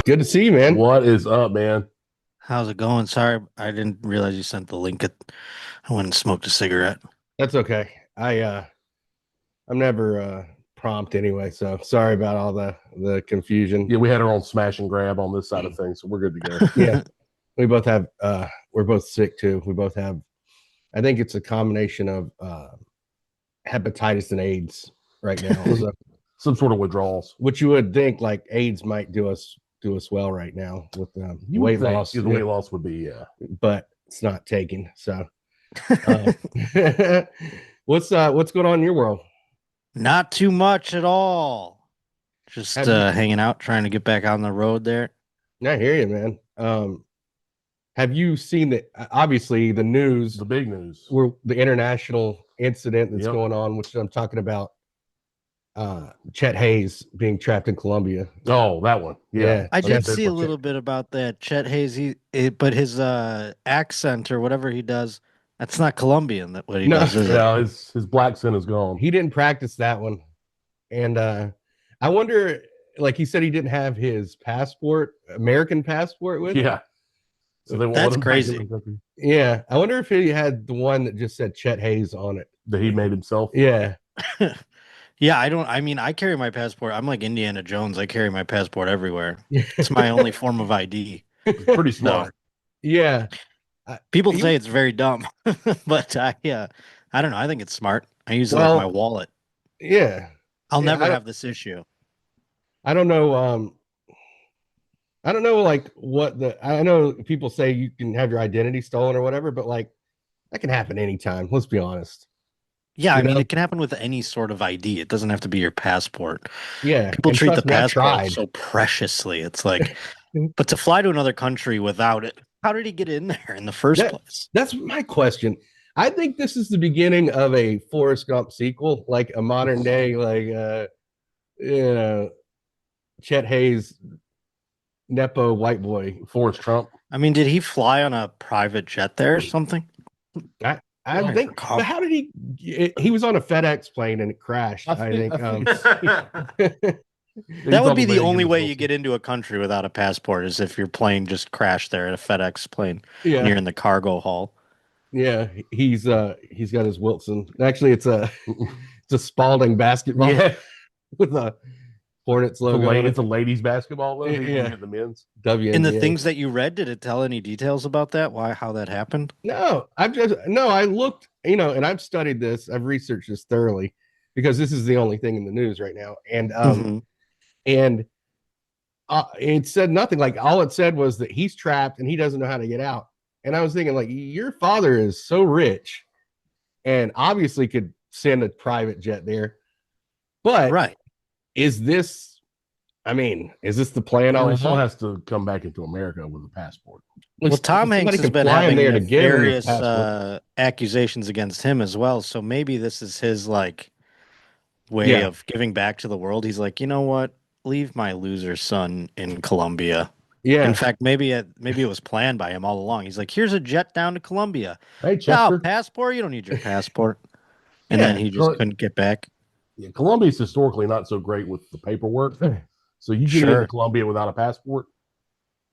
Good to see you, man. What is up, man? How's it going? Sorry, I didn't realize you sent the link. I went and smoked a cigarette. That's okay. I'm never prompt anyway, so sorry about all the confusion. Yeah, we had our own smash and grab on this side of things, so we're good to go. Yeah, we both have we're both sick too. We both have I think it's a combination of hepatitis and AIDS right now. So Some sort of withdrawals. which you would think like AIDS might do us well right now with You weight would think loss. the weight loss would be, But it's not taking. So uh, what's going on in your world? Not too much at all. Just Have you, hanging out, trying to get back on the road there. I hear you, man. Have you seen the obviously the news the big news. where the international incident that's Yep. going on, which I'm talking about Chet Hayes being trapped in Colombia. Oh, that one. Yeah. I did Chet- see a little bit about that. Chet Hayes, but his accent or whatever he does, that's not Colombian. That what he No. does, is it? Yeah, his black sin is gone. He didn't practice that one. And I wonder, like he said he didn't have his passport, American passport with him. Yeah. So they won't That's let him back crazy. in the country. Yeah. I wonder if he had the one that just said Chet Hayes on it. That he made himself. Yeah. Yeah, I mean, I carry my passport. I'm like Indiana Jones. I carry my passport everywhere. It's my only form of ID. It's pretty smart. Yeah. People You- say it's very dumb, but I don't know. I think it's smart. I use it Well, like my wallet. Yeah. I'll Yeah, never I don't- have this issue. I don't know. I don't know, like I know people say you can have your identity stolen or whatever, but like that can happen anytime. Let's be honest. Yeah, You I mean, know? it can happen with any sort of ID. It doesn't have to be your passport. Yeah. People and treat the trust me, I've passport tried. so preciously. It's like, but to fly to another country without it, how did he get in there in the first That- place? That's my question. I think this is the beginning of a Forrest Gump sequel, like a modern day, like you know, Chet Hayes Nepo white boy. Forrest Trump. I mean, did he fly on a private jet there or something? I I think, recall. but how did he was on a FedEx plane and it crashed, I think. That would be the only way you get into a country without a passport is if your plane just crashed there at a FedEx plane and you're Yeah, in the cargo hall. yeah, he's got his Wilson. Actually, it's a Spalding basketball Yeah. with a Hornets logo. on It's a it. ladies basketball though. Yeah. The men's. And the WNBA. things that you read, did it tell any details about that? How that happened? No, I looked, and I've studied this, I've researched this thoroughly because this is the only thing in the news right now. And Mhm. and it said nothing. Like all it said was that he's trapped and he doesn't know how to get out. And I was thinking, like, your father is so rich and obviously could send a private jet there. But Right. is this the plan all He still along? has to come back into America with a passport. Well, Tom Somebody Hanks has can been fly him having there to give him his various passport. accusations against him as well. So maybe this is his like way Yeah. of giving back to the world. He's like, you know what? Leave my loser son in Colombia. Yeah. In fact, maybe it was planned by him all along. He's like, here's a jet down to Colombia. Hey, No, Chester. passport? You don't need your passport. And then Yeah. he just couldn't get back. Yeah, Colombia's historically not so great with the paperwork. So you get Sure. into Colombia without a passport,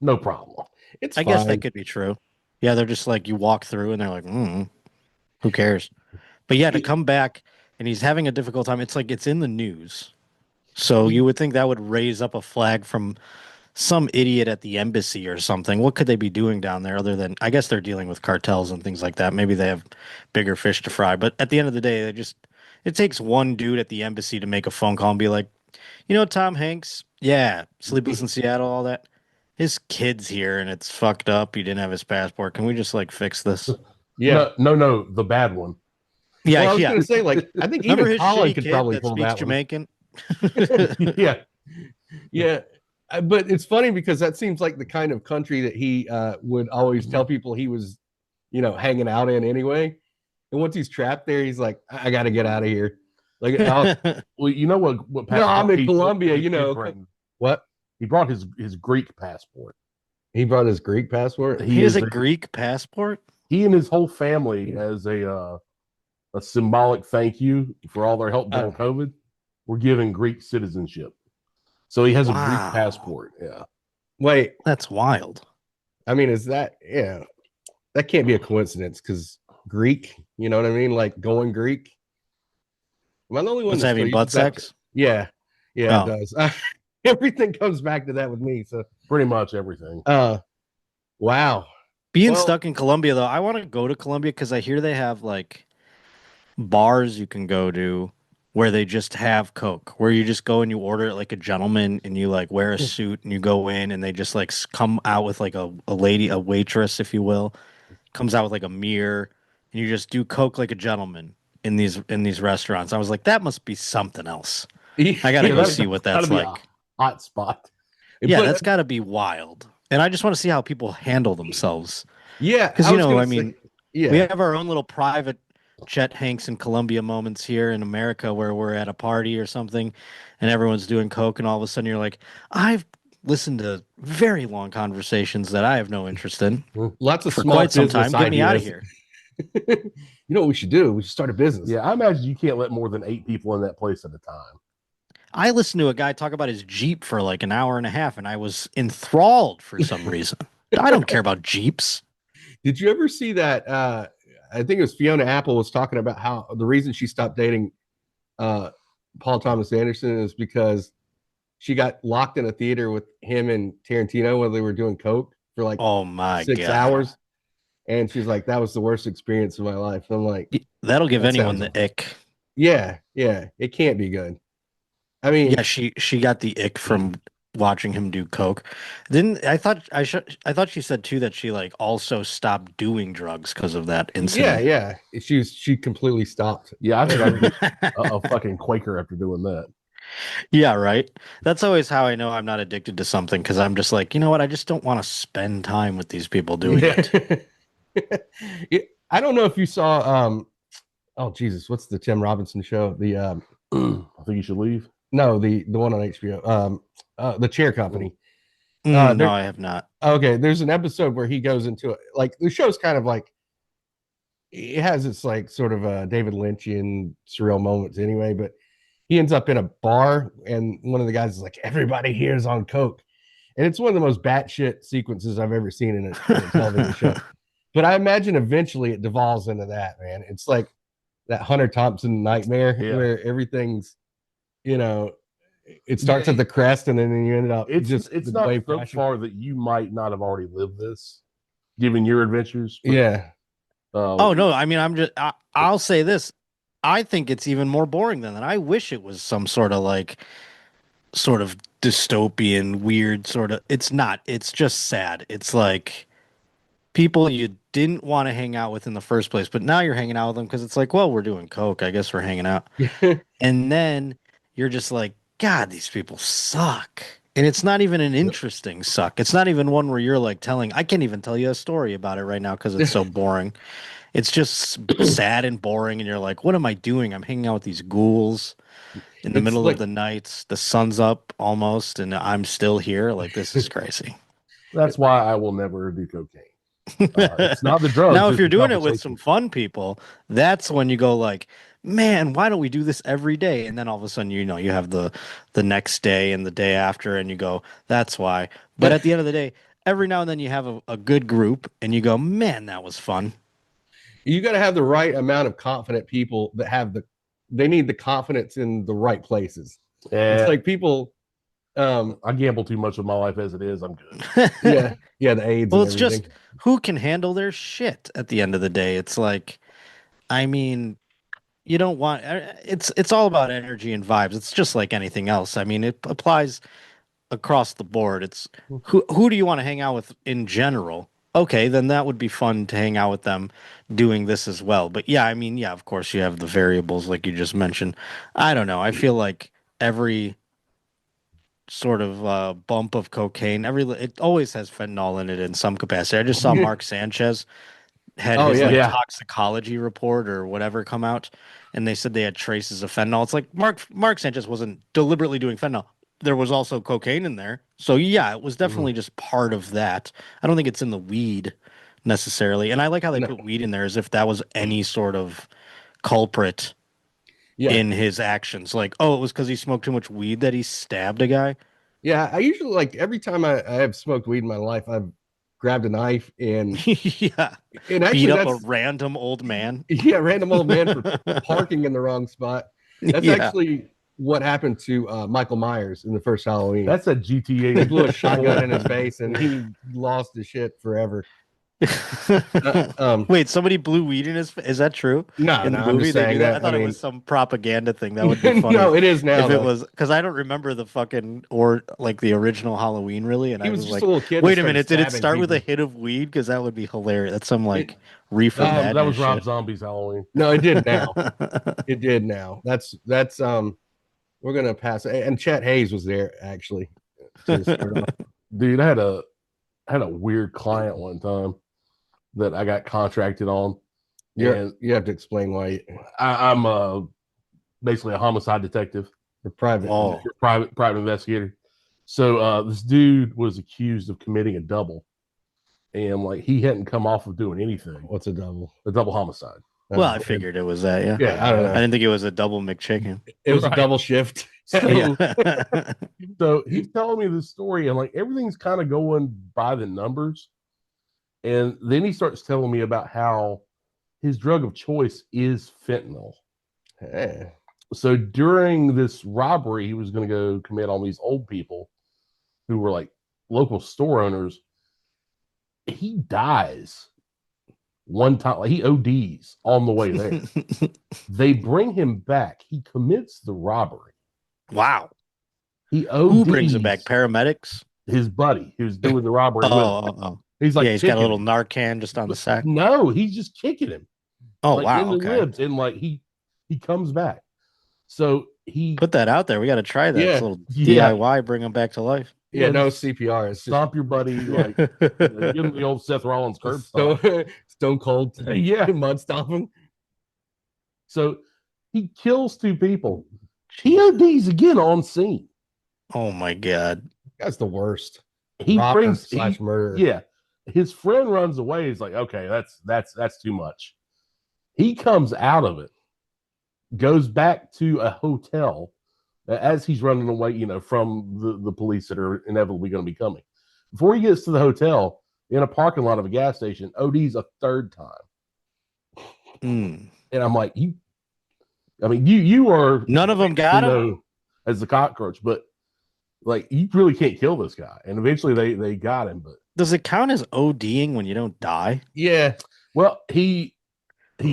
no problem. It's I guess fine. that could be true. Yeah, they're just like you walk through and they're like, who cares? But yeah, to come back and he's having a difficult time. It's like it's in the news. So you would think that would raise up a flag from some idiot at the embassy or something. What could they be doing down there other than I guess they're dealing with cartels and things like that. Maybe they have bigger fish to fry. But at the end of the day, it takes one dude at the embassy to make a phone call and be like, Tom Hanks, yeah, Sleepless in Seattle, all that. His kid's here and it's fucked up. He didn't have his passport. Can we just like fix this? Yeah. No, the bad one. Yeah, Well, I was yeah. gonna say, like, I think Remember even his Colin shitty could kid probably that pull speaks that one. Jamaican? Yeah. Yeah. But it's funny because that seems like the kind of country that he would always tell people he was, hanging out in anyway. And once he's trapped there, he's like, I got to get out of here. Like, Well, you know what no, passport I'm in he- Colombia, he bring? What? He brought his Greek passport. He brought his Greek passport. He has is a Greek passport? He and his whole family, as a symbolic thank you for all their help during COVID, were given Greek citizenship. So he has a Greek Wow. passport. Yeah. Wait, That's wild. I mean, is that yeah? That can't be a coincidence because Greek, you know what I mean? Like going Greek. Am I the only one What's that that still mean? Butt uses that? sex? Yeah, yeah, it Oh, does. Everything comes back to that with me. So, Pretty much everything. wow. being Well, stuck in Colombia though, I want to go to Colombia because I hear they have like bars you can go to where they just have Coke, where you just go and you order it like a gentleman and you like wear a suit and you go in and they just like come out with like a lady, a waitress, if you will, comes out with like a mirror and you just do Coke like a gentleman in these restaurants. I was like, that must be something else. yeah, I gotta Yeah, go that's see what got to that's be a like. hot spot. Yeah, but that's gotta be wild. And I just want to see how people handle themselves. yeah, Because, I you was know, gonna I say, mean, we yeah, have our own little private Chet Hanks in Colombia moments here in America where we're at a party or something and everyone's doing Coke, and all of a sudden you're like, I've listened to very long conversations that I have no interest in lots of for small quite some business time. Get me out of ideas. here. You know what we should do? We should start a business. Yeah, I imagine you can't let more than 8 people in that place at a time. I listened to a guy talk about his Jeep for like an hour and a half, and I was enthralled for some reason. I don't care about Jeeps. Did you ever see that? I think it was Fiona Apple was talking about how the reason she stopped dating uh, Paul Thomas Anderson is because she got locked in a theater with him and Tarantino when they were doing coke for like Oh my 6 hours, God. and she's like, "That was the worst experience of my life." And I'm like, That'll give "That anyone sounds the ick. yeah, yeah, it can't be good." I mean, Yeah, she got the ick from watching him do coke. Then I thought she said too that she like also stopped doing drugs because of that yeah, incident. yeah, she completely stopped. Yeah, I think I'd be a fucking Quaker after doing that. Yeah, right. That's always how I know I'm not addicted to something because I'm just like, you know what? I just don't want to spend time with these people doing Yeah. it. I don't know if you saw oh Jesus, what's the Tim Robinson show? The I think you should leave. no, the one on HBO. The Chair Company. No, There I have not. okay, there's an episode where he goes into it. Like the show's kind of like it has its like sort of David Lynchian surreal moments anyway, but he ends up in a bar and one of the guys is like, everybody here is on coke. And it's one of the most batshit sequences I've ever seen in a television show. But I imagine eventually it devolves into that, man. It's like that Hunter Thompson nightmare Yeah. where everything's, you know, it starts at the crest and then you end up just It's the not wave so crashing. far that you might not have already lived this, given your adventures. But, Yeah. Oh no, I mean I'll say this. I think it's even more boring than that. I wish it was some sort of dystopian weird sort of, it's not. It's just sad. It's like people you didn't want to hang out with in the first place, but now you're hanging out with them because it's like, well, we're doing coke. I guess we're hanging out. And then you're just like, God, these people suck. And it's not even an interesting suck. It's not even one where you're like telling, I can't even tell you a story about it right now because it's so boring. It's just sad and boring. And you're like, what am I doing? I'm hanging out with these ghouls in the It's middle of like the night. The sun's up almost, and I'm still here. Like, this is crazy. that's why I will never do cocaine. It's not the drugs; Now, if it's you're the doing it with some conversation. fun people, that's when you go like, man, why don't we do this every day? And then all of a sudden, you know, you have the next day and the day after, and you go, that's why. But at the end of the day, every now and then you have a good group, and you go, man, that was fun. you got to have the right amount of confident people that have they need the confidence in the right places. It's Yeah, like people I gamble too much of my life as it is. I'm good. yeah, yeah, the AIDS Well, and it's just everything. who can handle their shit at the end of the day. It's like, I mean, you don't want it's all about energy and vibes. It's just like anything else. I mean, it applies across the board. It's who do you want to hang out with in general? Okay, then that would be fun to hang out with them doing this as well. But yeah, I mean, yeah, of course you have the variables like you just mentioned. I don't know. I feel like every sort of bump of cocaine, it always has fentanyl in it in some capacity. I just saw Mark Sanchez had Oh his yeah. like Yeah, toxicology report or whatever come out, and they said they had traces of fentanyl. It's like Mark Sanchez wasn't deliberately doing fentanyl. There was also cocaine in there. So yeah, it was Mhm. definitely just part of that. I don't think it's in the weed necessarily. And I like how they No, put weed in there as if that was any sort of culprit yeah. in his actions. Like, oh, it was because he smoked too much weed that he stabbed a guy. Yeah, I usually like every time I have smoked weed in my life, I've grabbed a knife Yeah. and Beat actually up a that's random old man. yeah, random old man for parking in the wrong spot. That's Yeah. actually what happened to Michael Myers in the first Halloween. That's a GTA. They blew a shotgun in his face and he lost his shit forever. Wait, somebody blew weed in his face? Is that true? No, In the no, I'm movie, just they do saying that. that. I thought I it mean, was some propaganda thing. That would be funny. no, it is now. If it Though. was, because I don't remember the fucking or like the original Halloween really, and He I was was just like, a little kid. wait That a minute, did it started start stabbing with a people. hit of weed? Because that would be hilarious. That's some like reefer That madness was Rob shit. Zombie's Halloween. No, it did now. It did now. That's we're gonna pass. And Chet Hayes was there actually to start off. Dude, I had a weird client one time that I got contracted on. And You have to explain why I'm basically a homicide detective, you're private. Oh, private investigator. So this dude was accused of committing a double, and like he hadn't come off of doing anything. What's a double? A double homicide. well, I figured it was that. Yeah, Yeah, I don't I know. didn't think it was a double McChicken. It was a Right. double shift. So, Yeah. so he's telling me this story, and like everything's kind of going by the numbers. And then he starts telling me about how his drug of choice is fentanyl. Eh. So during this robbery, he was going to go commit on these old people who were like local store owners. He dies one time, like he ODs on the way there. They bring him back. He commits the robbery. Wow. He ODs. Who brings him back? Paramedics? His buddy who's doing the robbery with him. Oh. He's like, Yeah, he's got a little him. Narcan just on the sack. No, he's just kicking him. Oh, like, wow. in the Okay. ribs, and like he comes back. So he Put that out there. We got to try that. Yeah. It's a little Yeah. DIY, bring him back to life. Yeah, no just CPR. It's just stomp your buddy, like give him the old Seth Rollins curb stomp. stone cold. Yeah. Mud stomp him. So he kills two people. He ODs again on scene. Oh, my God. That's the worst. He Robber brings / murder. Yeah. His friend runs away. He's like, okay, that's too much. He comes out of it, goes back to a hotel as he's running away, from the police that are inevitably going to be coming. Before he gets to the hotel, in a parking lot of a gas station, OD's a third time. Mm. And I'm like, you are None of them got him? as the cockroach, but like you really can't kill this guy. And eventually they got him, but Does it count as ODing when you don't die? Yeah. well, he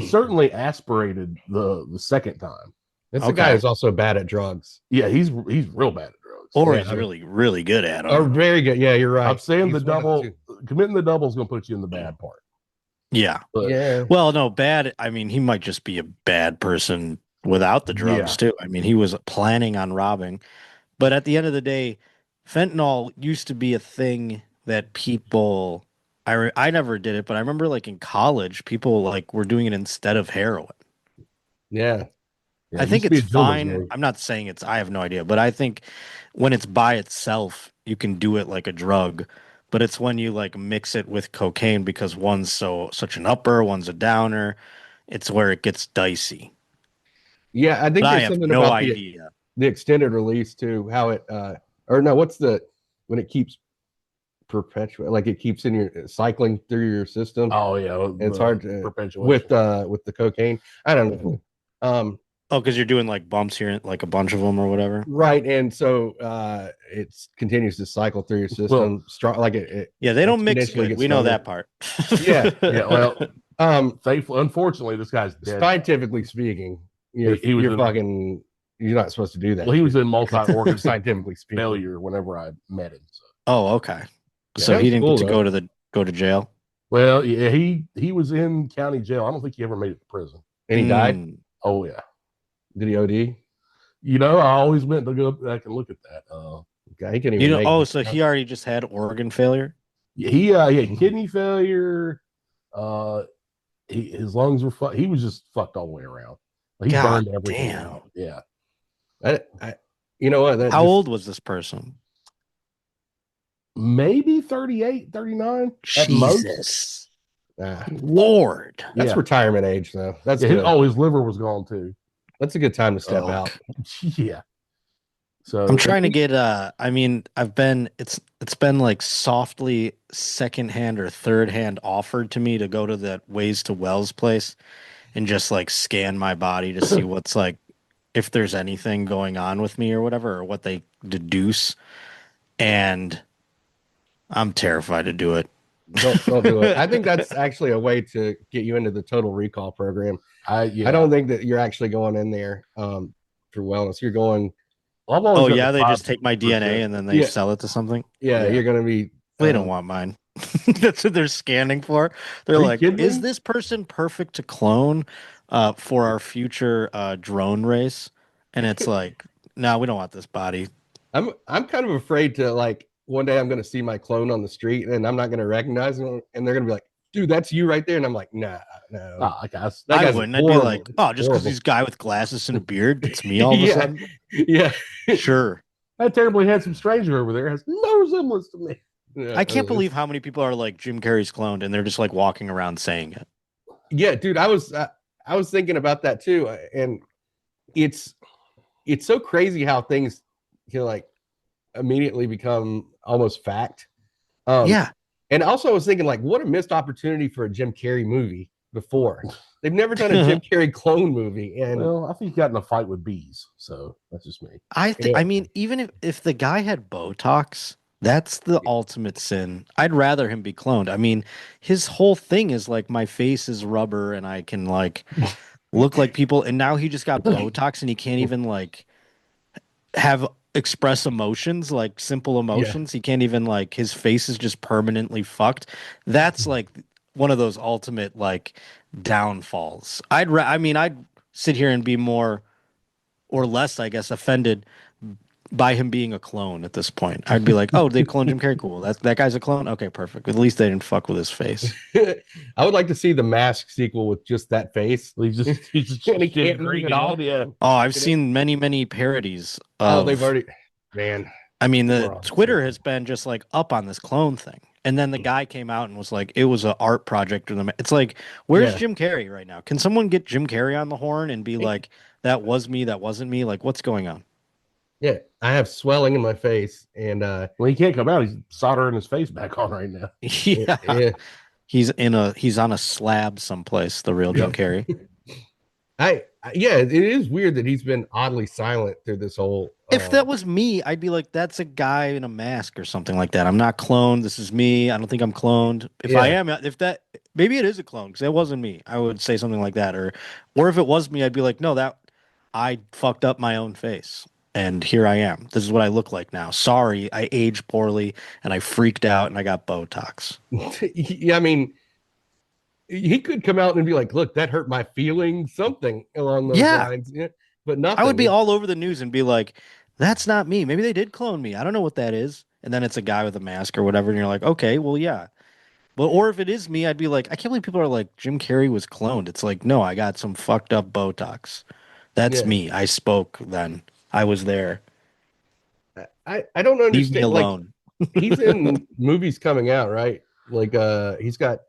certainly aspirated the second time. That's the guy who's also bad at drugs. Yeah, he's real bad at drugs. Or Yeah, he's really, really good at Oh, them? very good. Yeah, you're right. I'm saying He's the one of double two. committing the double is going to put you in the bad part. Yeah. But Yeah. Well, no, bad. I mean, he might just be a bad person without the drugs, too. I mean, he was planning on robbing. But at the end of the day, fentanyl used to be a thing that people. I never did it, but I remember like in college, people like were doing it instead of heroin. Yeah. yeah, I it think used to be it's a gentleman's fine. game. I'm not saying it's. I have no idea, but I think when it's by itself, you can do it like a drug. But it's when you like mix it with cocaine because one's such an upper, one's a downer. It's where it gets dicey. Yeah, I think But I there's have something no about idea. the extended release too, how it or no, what's the when it keeps perpetual, like it keeps in your cycling through your system. Oh yeah, It's hard to perpetuation with the cocaine. I don't know. Oh, because you're doing like bumps here, like a bunch of them or whatever. Right, and so it continues to cycle through your system. Strong, like it. Yeah, they don't mix exponentially good. gets We know stronger. that part. Yeah, Yeah, well, thankfully, unfortunately, this guy's dead. scientifically speaking, you're not supposed to do that. Well, he was in multi-organ scientifically speaking. failure whenever I met him. So. Oh, okay. Yeah, So that he was didn't cool, get to though. go to jail. Well, yeah, he was in county jail. I don't think he ever made it to prison. And he died. Mm. Oh yeah. Did he OD? I always meant to go back and look at that. God, he couldn't even. So he already just had organ failure. He had kidney failure. His lungs were fucked. He was just fucked all the way around. He God burned everything damn. out. Yeah. You know what? How old was this person? Maybe 38, 39 at most. Jesus, Nah, Lord. that's Yeah. retirement age, though. That's Yeah, good. his liver was gone too. That's a good time to step out. Yeah. So I'm trying to get I mean, it's been like softly secondhand or third hand offered to me to go to that Ways to Wells place and just like scan my body to see what's like if there's anything going on with me or whatever or what they deduce, and I'm terrified to do it. Don't do it. I think that's actually a way to get you into the total recall program. I yeah, don't think that you're actually going in there for wellness. You're going, well, I've always Oh got the yeah, they just take my DNA 5%. and then they yeah, sell it to something. yeah, Yeah. you're going to be. They don't want mine. That's what they're scanning for. They're Are you like, kidding is me? this person perfect to clone for our future drone race? And it's like, no, we don't want this body. I'm kind of afraid to like one day I'm going to see my clone on the street and I'm not going to recognize him, and they're going to be like, "Dude, that's you right there," and I'm like, "Nah, no, Oh, guys. that I guy's wouldn't. I'd be horrible. like, It's oh, just because horrible." he's a guy with glasses and a beard, it's me all of a Yeah, sudden. yeah. Sure. That terribly handsome stranger over there has no resemblance to me. I can't believe how many people are like Jim Carrey's cloned and they're just like walking around saying it. Yeah, dude, I was thinking about that too, and it's it's so crazy how things like immediately become almost fact. Um, Yeah. and also I was thinking like, what a missed opportunity for a Jim Carrey movie before. They've never done a Jim Carrey clone movie, and Well, I think he got in a fight with bees, so that's just me. I mean, even if the guy had Botox, that's the ultimate sin. I'd rather him be cloned. I mean, his whole thing is like my face is rubber and I can like look like people, and now he just got Botox and he can't even like have express emotions, like simple yeah, emotions. He can't even like his face is just permanently fucked. That's like one of those ultimate like downfalls. I mean, I'd sit here and be more or less, I guess, offended by him being a clone at this point. I'd be like, oh, they cloned Jim Carrey. Cool. That guy's a clone. Okay, perfect. At least they didn't fuck with his face. I would like to see the Mask sequel with just that face. He's just And he shit can't move green at all. Yeah. Oh, I've seen many parodies Oh, they've of. already, man. I mean, the We're all Twitter sick. has been just like up on this clone thing. And then the guy came out and was like, it was an art project. It's like, where's Yeah, Jim Carrey right now? Can someone get Jim Carrey on the horn and be like, that was me, that wasn't me? Like, what's going on? yeah. I have swelling in my face, and Well, he can't come out. He's soldering his face back on right now. Yeah. yeah, He's on a slab someplace, the real Jim yeah. Carrey. Yeah, it is weird that he's been oddly silent through this whole. If that was me, I'd be like, that's a guy in a mask or something like that. I'm not cloned. This is me. I don't think I'm cloned. If I Yeah, am, if that maybe it is a clone because it wasn't me. I would say something like that, or if it was me, I'd be like, no, that I fucked up my own face, and here I am. This is what I look like now. Sorry, I aged poorly and I freaked out and I got Botox. yeah. I mean, he could come out and be like, "Look, that hurt my feelings," something along those Yeah, lines. Yeah, but I would be nothing. all over the news and be like, that's not me. Maybe they did clone me. I don't know what that is. And then it's a guy with a mask or whatever. And you're like, okay, well, yeah. But, or if it is me, I'd be like, I can't believe people are like, Jim Carrey was cloned. It's like, no, I got some fucked up Botox. That's Yeah, me. I spoke then. I was there. I don't Leave me understand. Like alone. he's in movies coming out, right? Like he's got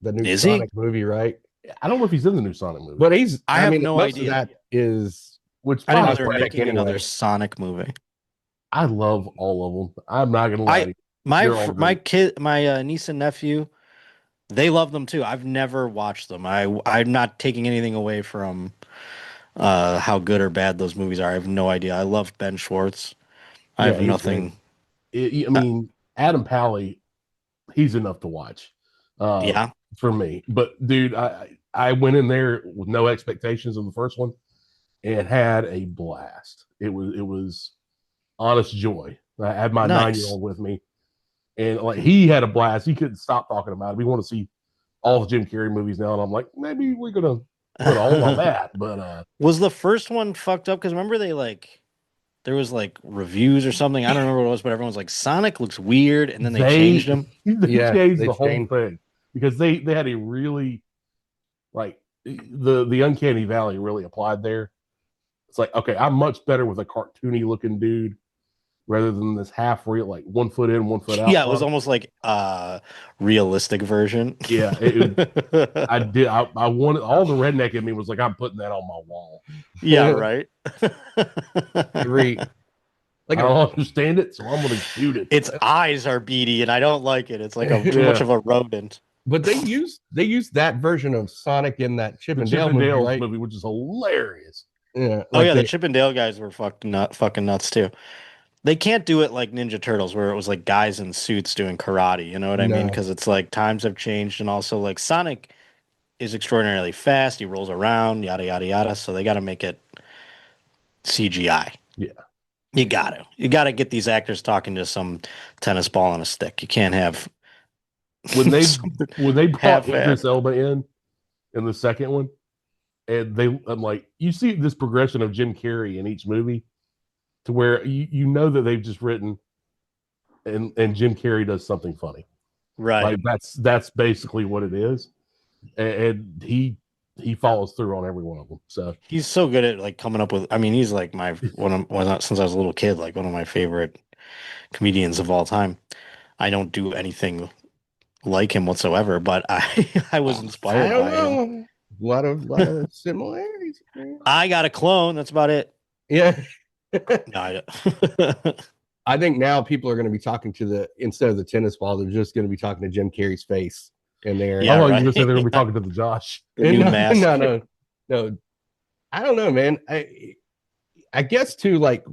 the new Is he? Sonic movie, right? I don't know if he's in the new Sonic movie, But he's. I I have mean, no most of idea. that is which I didn't know they were cosmetic making another anyway. Sonic movie. I love all of them. I'm not gonna lie to I you. my They're all my great. kid, my niece and nephew, they love them too. I've never watched them. I'm not taking anything away from how good or bad those movies are. I have no idea. I love Ben Schwartz. I Yeah, have he's great. nothing. I mean, Adam Pally, he's enough to watch uh, Yeah, for me. But dude, I went in there with no expectations of the first one and had a blast. It was honest joy. I had my 9 year nice. old with me, and like he had a blast. He couldn't stop talking about it. We want to see all the Jim Carrey movies now, and I'm like, maybe we're gonna put a hold on that. But Was the first one fucked up? Because remember they like there was like reviews or something. I don't remember what it was, but everyone was like Sonic looks weird, and then they changed him. they Yeah, changed they the whole changed. thing because they had a really like the uncanny valley really applied there. It's like, okay, I'm much better with a cartoony looking dude rather than this half real, like 1 foot in, 1 foot out Yeah, it was model. almost like a realistic version. Yeah, I did. I wanted all the redneck in me was like, I'm putting that on my wall. Yeah, right. Every like I a don't understand it, so I'm gonna shoot it. Its eyes are beady, and I don't like it. It's like too much Yeah. of a rodent. But they used that version of Sonic in that Chip The and Chip Dale and movie, Dale's right? movie, which is hilarious. Yeah, Oh like yeah, the they, Chip and Dale guys were fucking nuts too. They can't do it like Ninja Turtles, where it was like guys in suits doing karate. You know what I mean? no, Because it's like times have changed, and also like Sonic is extraordinarily fast. He rolls around, yada yada yada. So they got to make it CGI. Yeah. You gotta get these actors talking to some tennis ball on a stick. You can't have When they something when they brought half-assed. Idris Elba in the second one, and I'm like, you see this progression of Jim Carrey in each movie, to where you know that they've just written and Jim Carrey does something funny. Right. Like that's basically what it is, and he follows through on every one of them. So He's so good at like coming up with. I mean, he's like my since I was a little kid, like one of my favorite comedians of all time. I don't do anything like him whatsoever, but I was I inspired don't by him. know. A lot of similarities. I got a clone. That's about it. Yeah. No, I think now people are going to be talking to instead of the tennis ball, they're just going to be talking to Jim Carrey's face in there. Yeah, I thought you right. were gonna say they're gonna be talking to the Josh. The new no, mask. no. I don't know, man. I guess too, like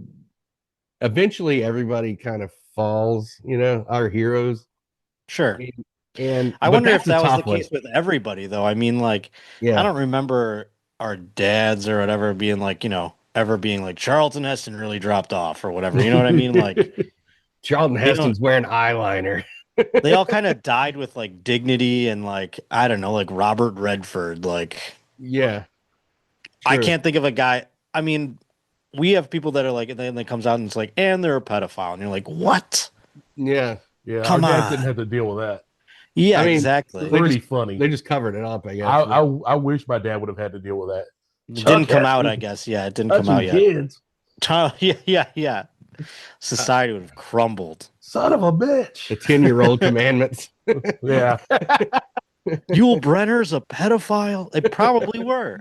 eventually everybody kind of falls, our heroes. Sure. And I but wonder that's if that a was the tough one. case with everybody, though. I mean, like, I Yeah. don't remember our dads or whatever being like, ever being like Charlton Heston really dropped off or whatever. You know what I mean? Like, Charlton they don't. Heston's wearing eyeliner. They all kind of died with like dignity and like I don't know, like Robert Redford. Like, Yeah. I True. can't think of a guy. I mean, we have people that are like, and then it comes out and it's like, and they're a pedophile, and you're like, what? Yeah. Yeah, Come our dad on. didn't have to deal with that. Yeah, I mean, exactly. Pretty funny. They just covered it up, I guess. I wish my dad would have had to deal with that. It didn't come out, I guess. Yeah, it didn't come out yet. Kids, Yeah. Society would have crumbled. son of a bitch. The 10-year-old commandments. Yeah. Yul Brenner's a pedophile. They probably were.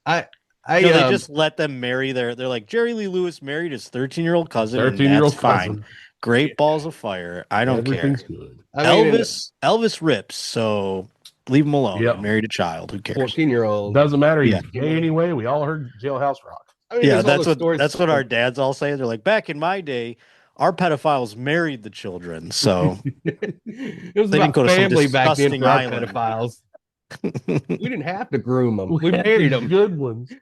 I No, they just let them marry they're like Jerry Lee Lewis married his 13-year-old cousin. 13-year-old That's fine. cousin. Great balls of fire. I don't Everything's care. good. Elvis rips, so leave him alone. Yep. He married a child. Who cares? 14-year-old. Doesn't matter. He's Yeah. gay anyway. We all heard Jailhouse Rock. I mean, Yeah, there's all the that's stories- what our dads all say. They're like, back in my day, our pedophiles married the children. So It was They didn't about go to some family back then disgusting for our island. pedophiles. We didn't have to groom them. We had married these them. good ones.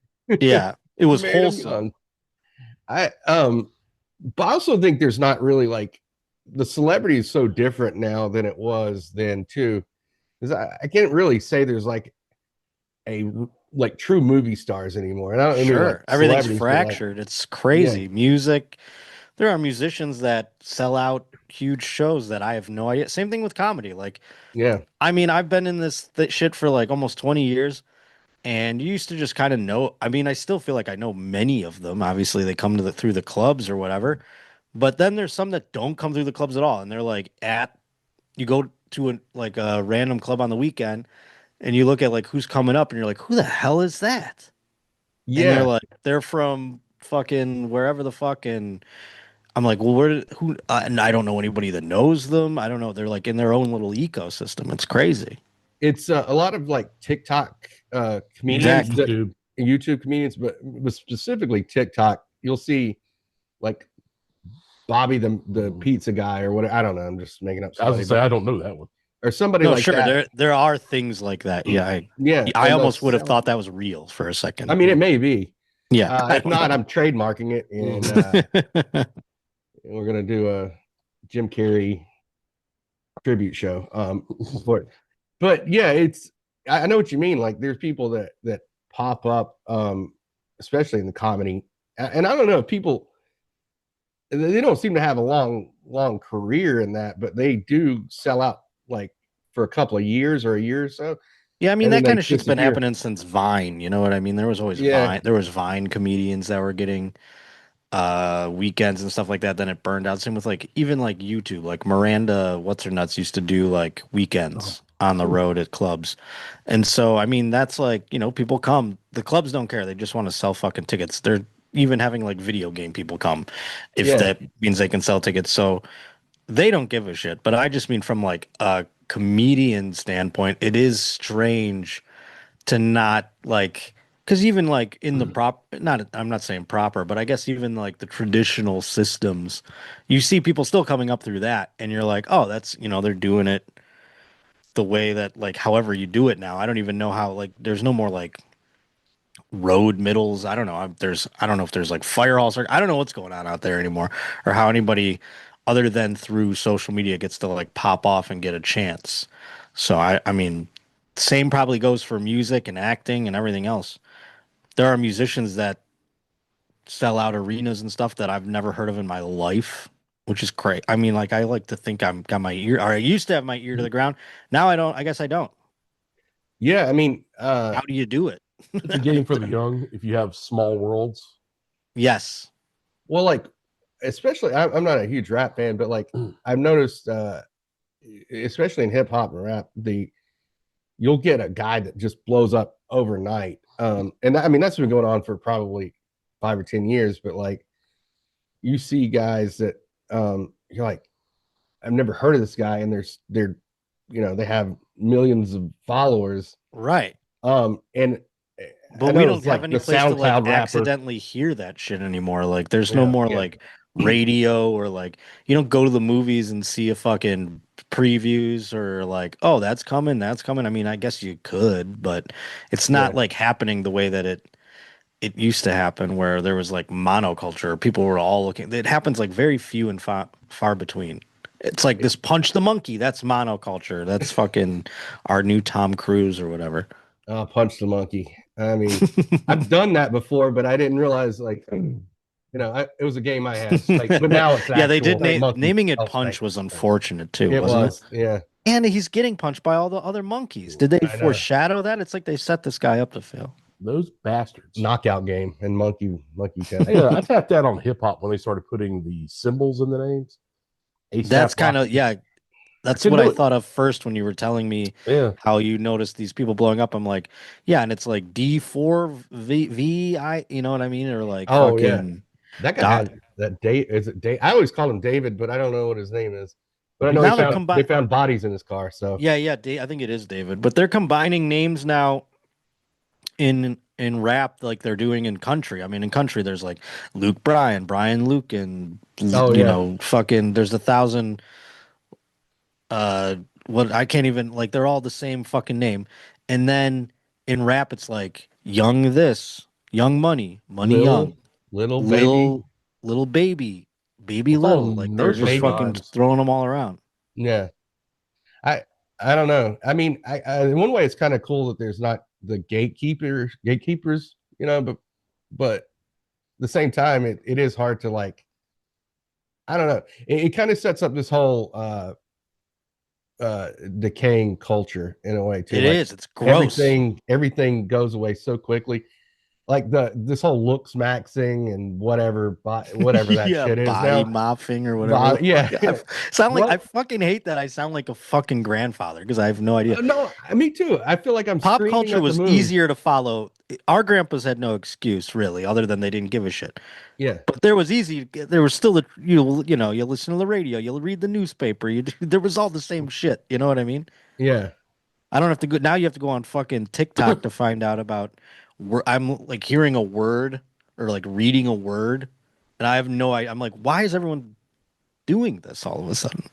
yeah, it was Married 'em wholesome. young. But I also think there's not really like the celebrity is so different now than it was then too. Because I can't really say there's like a like true movie stars anymore. And I don't mean Sure, like everything's celebrities, but, like, fractured. It's crazy. Music. There are musicians that sell out huge shows that I have no idea. Same thing with comedy. Like, yeah, I mean, I've been in this shit for like almost 20 years, and you used to just kind of know. I mean, I still feel like I know many of them. Obviously, they come through the clubs or whatever. But then there's some that don't come through the clubs at all, and they're like you go to a random club on the weekend, and you look at like who's coming up, and you're like, who the hell is that? And they're yeah. like, they're from fucking wherever the fuck, and I'm like, well, who? And I don't know anybody that knows them. I don't know. They're like in their own little ecosystem. It's crazy. It's a lot of like TikTok comedians, Exactly. YouTube comedians, but specifically TikTok. You'll see like Bobby the pizza guy or what. I don't know. I'm just making up. I was Somebody, gonna say I don't know that one. or somebody No, like sure. that. There are things like that. Yeah, Yeah, I and almost they'll would have sell- thought that was real for a second. I mean, it may be. yeah. If not, I'm trademarking it, and we're gonna do a Jim Carrey tribute show. For it. But yeah, I know what you mean. Like, there's people that pop up, especially in the comedy, and I don't know if people they don't seem to have a long career in that, but they do sell out like for a couple of years or a year or so. Yeah, I mean And that then kind they of shit's been disappear. happening since Vine. You know what I mean? There was always Yeah. Vine. There was Vine comedians that were getting weekends and stuff like that. Then it burned out. Same with like even like YouTube. Like Miranda, what's her nuts, used to do like weekends on the road at clubs. And so I mean that's like, people come. The clubs don't care. They just want to sell fucking tickets. even having like video game people come if Yeah. that means they can sell tickets. So they don't give a shit. But I just mean from like a comedian standpoint, it is strange to not like, because even like in the not, I'm not saying proper, but I guess even like the traditional systems, you see people still coming up through that, and you're like, oh, that's, they're doing it the way that, like, however you do it now. I don't even know how, like, there's no more like road middles. I don't know. I don't know if there's like fire halls, or I don't know what's going on out there anymore, or how anybody other than through social media gets to like pop off and get a chance. So I mean, same probably goes for music and acting and everything else. There are musicians that sell out arenas and stuff that I've never heard of in my life, which is great. I mean, like, I like to think I'm got my ear, or I used to have my ear to the ground. Now I don't. I guess I don't. Yeah, I mean, How do you do it? It's a game for the young if you have small worlds. Yes. well, like, especially, I'm not a huge rap fan, but like, I've noticed, especially in hip hop and rap, you'll get a guy that just blows up overnight. And I mean, that's been going on for probably 5 or 10 years, but like, you see guys that, you're like, I've never heard of this guy, and they have millions of followers. Right. And But I we know don't it's have like the any place to like SoundCloud rapper. accidentally hear that shit anymore. Like there's no Yeah. more Yeah. like radio, or like you don't go to the movies and see a fucking previews, or like, oh, that's coming, that's coming. I mean, I guess you could, but it's not Yeah. like happening the way that it used to happen, where there was like monoculture. People were all looking. It happens like very few and far between. It's like this Punch the Monkey. That's monoculture. That's fucking our new Tom Cruise or whatever. Punch the monkey. I mean, I've done that before, but I didn't realize, like, it was a game I had. Like, but now it's Yeah, they did actual monkey. naming it I'll Punch say. was unfortunate too, It wasn't it? was, yeah. And he's getting punched by all the other monkeys. Did they I know. foreshadow that? It's like they set this guy up to fail. Those bastards. Knockout game and monkey test. Hey, I tapped that on hip hop when they started putting the symbols in the names. That's kind of, yeah. That's what I thought of first when you were telling me how you noticed these people blowing up. I'm like, yeah, and it's like D4VI, you know what I mean? Or like, Oh yeah, fucking that guy had that Dave. Is it Dave? I always call him David, but I don't know what his name is. But I know Now they found bodies in his car. So yeah, I think it is David. But they're combining names now in rap like they're doing in country. I mean, in country, there's like Luke Brian Luke, and fucking there's 1,000. What I can't even, like, they're all the same fucking name. And then in rap, it's like Young this, Young Money, Money Young, little baby, baby It's all little. Like they're just nursery fucking rhymes. throwing them all around. Yeah, I don't know. I mean, I in one way it's kind of cool that there's not the gatekeepers, but at the same time, it is hard to, like, I don't know. It kind of sets up this whole decaying culture in a way too. It's gross. Everything goes away so quickly. Like this whole looks maxing and whatever that shit is body now. mopping or whatever. Yeah. I fucking hate that. I sound like a fucking grandfather because I have no idea. No, me too. I feel like I'm pop screaming culture at was the moon. easier to follow. Our grandpas had no excuse really, other than they didn't give a shit. Yeah, but there was still you listen to the radio, you'll read the newspaper, there was all the same shit. You know what I mean? yeah. I don't have to go now. You have to go on fucking TikTok to find out about. I'm like hearing a word or like reading a word, and I have no idea. I'm like, why is everyone doing this all of a sudden?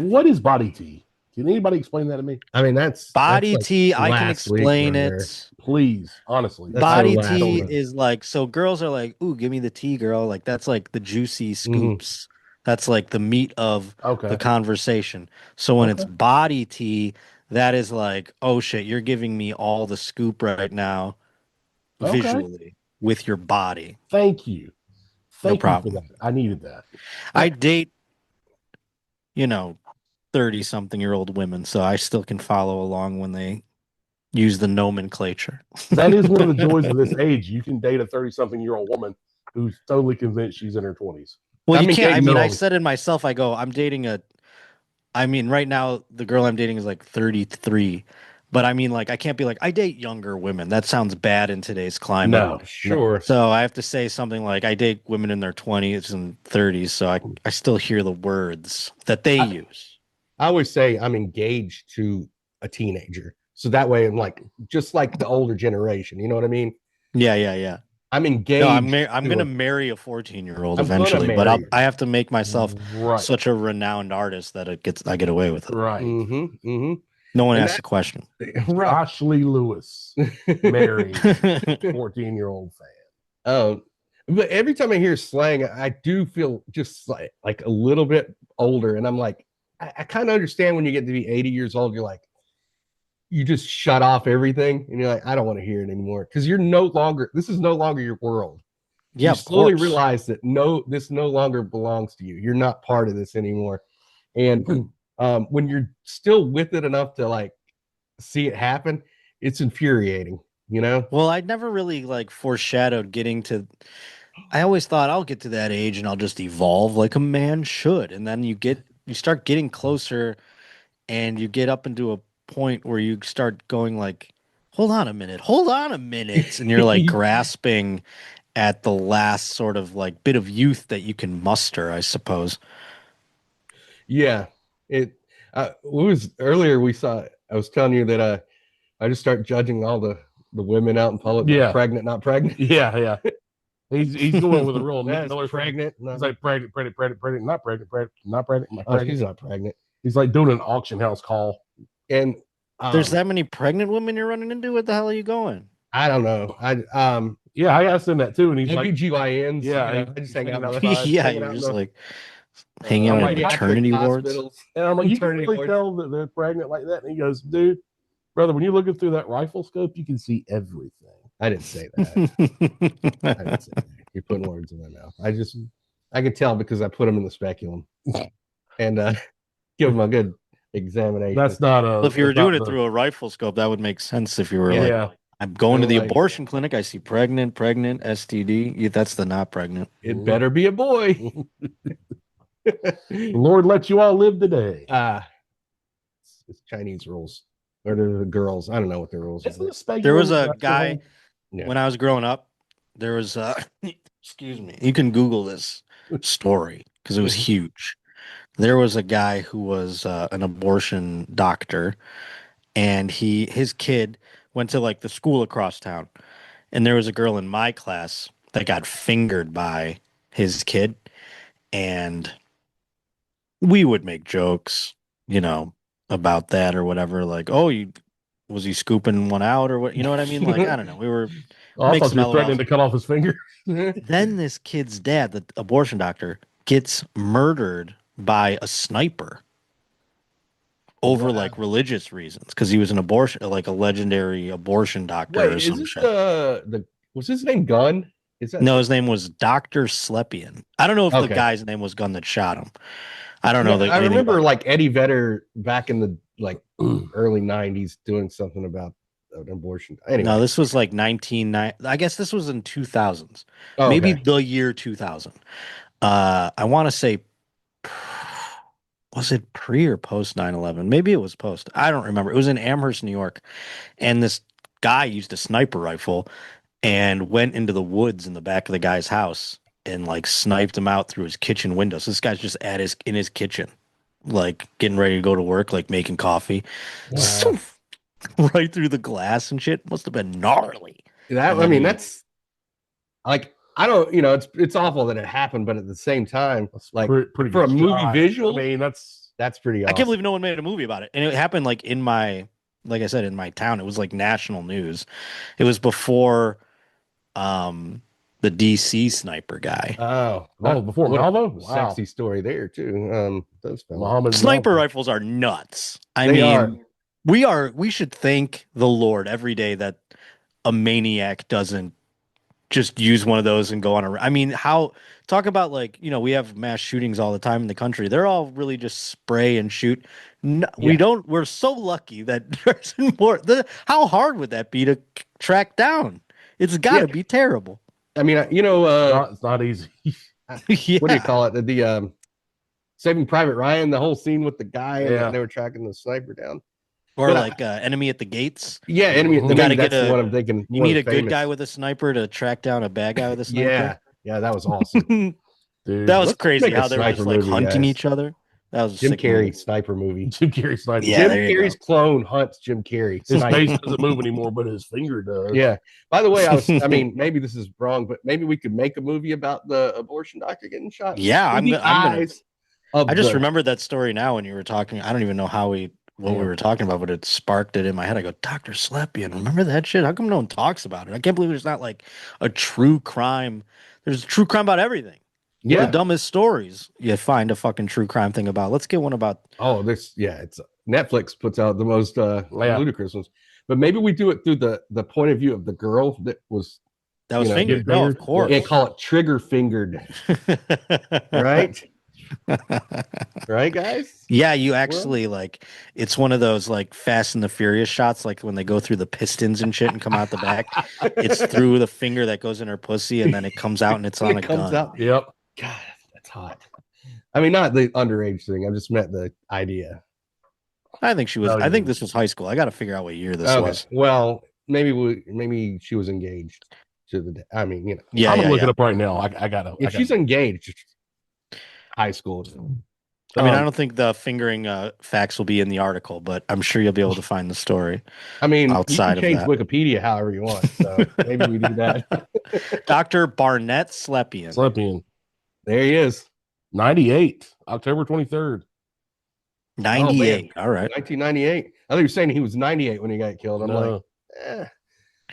What is body tea? Can anybody explain that to me? I mean, that's body like tea. I can explain right it. there. Please, honestly. Body tea is like, so girls are like, ooh, give me the tea, girl. Like that's like the juicy scoops. Mm-hmm. That's like the meat of the conversation. So when it's body tea, that is like, oh shit, you're giving me all the scoop right now, visually with your body. Thank you. No problem. You for that. I needed that. I date, 30-something-year-old women, so I still can follow along when they use the nomenclature. That is one of the joys of this age. You can date a 30-something-year-old woman who's totally convinced she's in her 20s. Well, you can't. I mean, I said it myself. I go, I'm dating right now, the girl I'm dating is like 33, But I mean, like, I can't be like, I date younger women. That sounds bad in today's climate. No, Sure. So I have to say something like, I date women in their 20s and 30s. So I still hear the words that they use. I always say I'm engaged to a teenager. So that way I'm like, just like the older generation. You know what I mean? Yeah. I'm engaged. No, I'm going to marry a 14-year-old I'm gonna eventually, but marry her. I have to make myself right, such a renowned artist that I get away with it. right. No one And asks a question. Right. Ashley Lewis married 14-year-old fan. But every time I hear slang, I do feel just like a little bit older. And I'm like, I kind of understand when you get to be 80 years old, you're like, you just shut off everything and you're like, I don't want to hear it anymore. Because this is no longer your world. Yeah, You of slowly course. realize that this no longer belongs to you. You're not part of this anymore. And when you're still with it enough to like see it happen, it's infuriating, you know? Well, I never really like foreshadowed getting to. I always thought I'll get to that age and I'll just evolve like a man should. And then you start getting closer and you get up into a point where you start going like, hold on a minute. And you're like grasping at the last sort of like bit of youth that you can muster, I suppose. Yeah. It was earlier I was telling you that I just start judging all the women out in public. Yeah. Pregnant, not pregnant. Yeah. He's going with a real That's Miller pregnant. He's like pregnant, not pregnant. Oh, she's not pregnant. He's like doing an auction house call. And there's that many pregnant women you're running into. What the hell are you going? I don't know. I asked him that too, and he's like, OBGYNs. yeah, you know, I just hang out outside. Yeah, you're just like hanging out like, in maternity wards. And I'm like, you can really tell that they're pregnant like that. And he goes, dude, brother, when you're looking through that rifle scope, you can see everything. I didn't say that. I didn't say that. You're putting words in my mouth. I can tell because I put them in the speculum and give them a good examination. That's not a. Well, if you were doing it through a rifle scope, that would make sense. If you were like, I'm going to the abortion clinic, I see pregnant, STD. That's the not pregnant. It better be a boy. The Lord let you all live today. It's Chinese rules. Or the girls. I don't know what the rules are. There was a guy when I was growing up. There was excuse me. You can Google this story because it was huge. There was a guy who was an abortion doctor, and his kid went to like the school across town, and there was a girl in my class that got fingered by his kid, and we would make jokes, about that or whatever. Like, oh, was he scooping one out or what? You know what I mean? Like, I don't know. We were. I thought you were threatening to cut off his finger. Then this kid's dad, the abortion doctor, gets murdered by a sniper over like religious reasons because he was an abortion, like a legendary abortion doctor. Wait, or some is shit. Was his name Gunn? No, his name was Dr. Slepian. I don't know if the guy's name was Gunn that shot him. I don't know. I remember like Eddie Vedder back in the like early 90s doing something about an abortion. Anyway. No, this was like 1990. I guess this was in 2000s. Maybe the year 2000. I want to say, was it pre or post 9/11? Maybe it was post. I don't remember. It was in Amherst, New York. And this guy used a sniper rifle and went into the woods in the back of the guy's house and like sniped him out through his kitchen window. So this guy's just in his kitchen, like getting ready to go to work, like making coffee. Wow. So right through the glass and shit. Must have been gnarly. That's like, I don't, it's awful that it happened, but at the same time, that's like pretty for a movie visual, I mean, that's pretty awesome. I can't believe no one made a movie about it. And it happened like like I said, in my town. It was like national news. It was before the DC sniper guy. Before Malvo? Wow. Sexy story there too. Those sniper rifles are nuts. I mean, we should thank the Lord every day that a maniac doesn't just use one of those and go on a. I mean, talk about like, we have mass shootings all the time in the country. They're all really just spray and shoot. No, we don't. We're so lucky that there's more. How hard would that be to track down? It's got to be terrible. I mean, it's not easy. What do you call it? The Saving Private Ryan, the whole scene with the guy and they were tracking the sniper down. Or But like Enemy at the Gates. yeah, enemy. You gotta That's get the a one I'm thinking. You One of need the a good guy famous. with a sniper to track down a bad guy with a Yeah, sniper. yeah, that was awesome. Dude, That was Let's crazy make a how they were sniper just like movie, hunting guys. each other. That was a Jim sick Carrey movie. sniper movie. Jim Carrey sniper. Yeah, Jim there you Carrey's go. clone hunts Jim Carrey. His Sniper. face doesn't move anymore, but his finger does. Yeah. By the way, I mean, maybe this is wrong, but maybe we could make a movie about the abortion doctor getting shot. Yeah, Through I'm the gonna. eyes of I just the. remembered that story now when you were talking. I don't even know what we were talking about, but it sparked it in my head. I go, Dr. Slepian, remember that shit? How come no one talks about it? I can't believe there's not like a true crime. There's a true crime about everything. The Yeah. dumbest stories you find a fucking true crime thing about. Let's get one about. Oh, it's Netflix puts out the most ludicrous ones. But maybe we do it through the point of view of the girl that was fingered. get No, of fingered? course. and call it trigger fingered. Right? Right, guys? Yeah, you actually like it's one of those like Fast and the Furious shots, like when they go through the pistons and shit and come out the back. It's through the finger that goes in her pussy, and then it comes out and it's on a gun. Out. Yep. God, that's hot. I mean, not the underage thing. I just meant the idea. I think she was. I think this was high school. I got to figure out what year this was. Well, maybe she was engaged to the. I mean, you know. Yeah, I'm gonna look it up right now. I gotta. If she's engaged, high school. I mean, I don't think the fingering facts will be in the article, but I'm sure you'll be able to find the story. I mean, outside you can change of that. Wikipedia however you want. So maybe we do that. Dr. Barnett Slepian. There he is. 98, October 23rd. 98. All right. 1998. I thought you were saying he was 98 when he got killed. I'm like,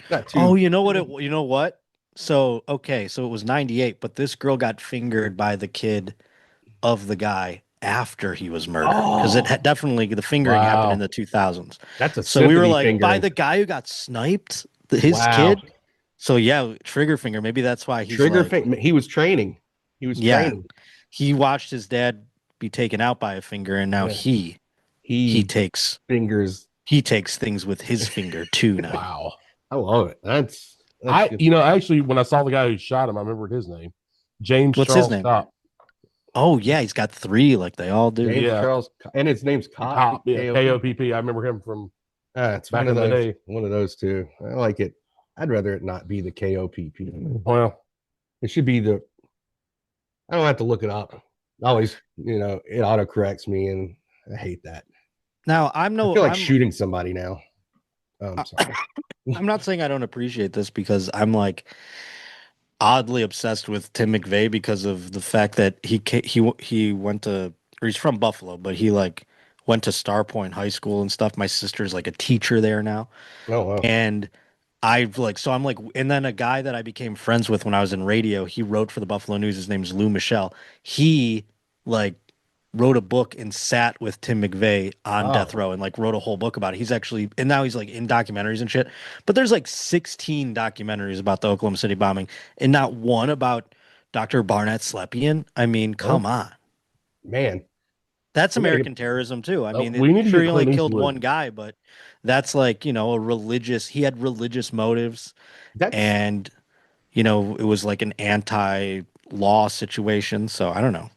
not too. Oh, you know what? You know what? So okay, so it was 98, but this girl got fingered by the kid of the guy after he was murdered because it had definitely the fingering happened in the 2000s. That's a so we were like fingering. by the guy who got sniped, his kid. So yeah, trigger finger. Maybe that's why he's trigger finger. He was training. Training. He watched his dad be taken out by a finger, and now he takes fingers. He takes things with his finger too now. Wow, I love it. That's actually when I saw the guy who shot him, I remembered his name. James. What's Charles his name? Kopp. Oh yeah, he's got 3 like they all do. James Charles, and his name's Kopp. K-O-P-P. I remember him from it's back in the day. One of those two. I like it. I'd rather it not be the K-O-P-P. Well, it should be the. I don't have to look it up. Always, it autocorrects me, and I hate that. Now I feel like shooting somebody now. I'm sorry. I'm not saying I don't appreciate this because I'm like oddly obsessed with Tim McVeigh because of the fact that he went to, or he's from Buffalo, but he like went to Star Point High School and stuff. My sister's like a teacher there now. Oh wow. And I'm like, and then a guy that I became friends with when I was in radio, he wrote for the Buffalo News. His name's Lou Michel. He like wrote a book and sat with Tim McVeigh on death row and like wrote a whole book about it. He's actually, and now he's like in documentaries and shit, but there's like 16 documentaries about the Oklahoma City bombing and not one about Dr. Barnett Slepian. I mean, come on, man. That's American terrorism too. I mean, he only killed one guy, but that's like, he had religious motives and, it was like an anti-law situation. So I don't know.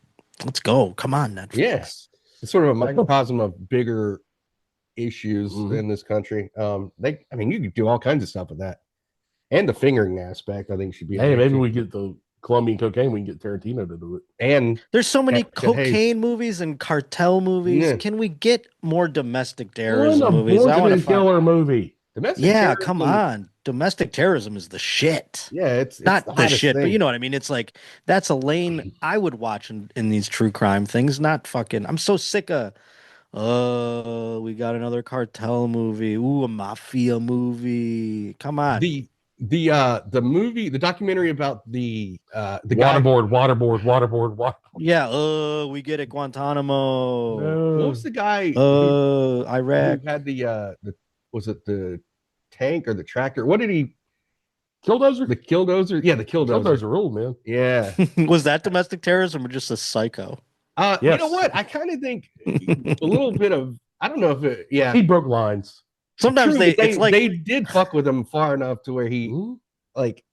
Let's go. Come on, Netflix. Yes. It's sort of a microcosm of bigger issues in this country. You could do all kinds of stuff with that. And the fingering aspect, I think should be. Hey, maybe we get the Colombian cocaine, we can get Tarantino to do it. And there's so many cocaine movies and cartel movies. Yeah. Can we get more domestic terrorism movies? I want a killer movie. Come on. Domestic terrorism is the shit. Yeah, it's not the shit, but you know what I mean? It's like that's a lane I would watch in these true crime things, not fucking. I'm so sick of we got another cartel movie. Ooh, a mafia movie. Come on. The movie, the documentary about the waterboard. Yeah, we get it, Guantanamo. No. What was the guy? Iraq. Who had the was it the tank or the tractor? What did he? Killdozer? The Killdozer? Yeah, the Killdozer. Killdozer ruled, man. Yeah. Was that domestic terrorism or just a psycho? Yes. You know what? I kind of think a little bit of. I don't know if it. Yeah. He broke lines. Sometimes they did fuck with him far enough to where he like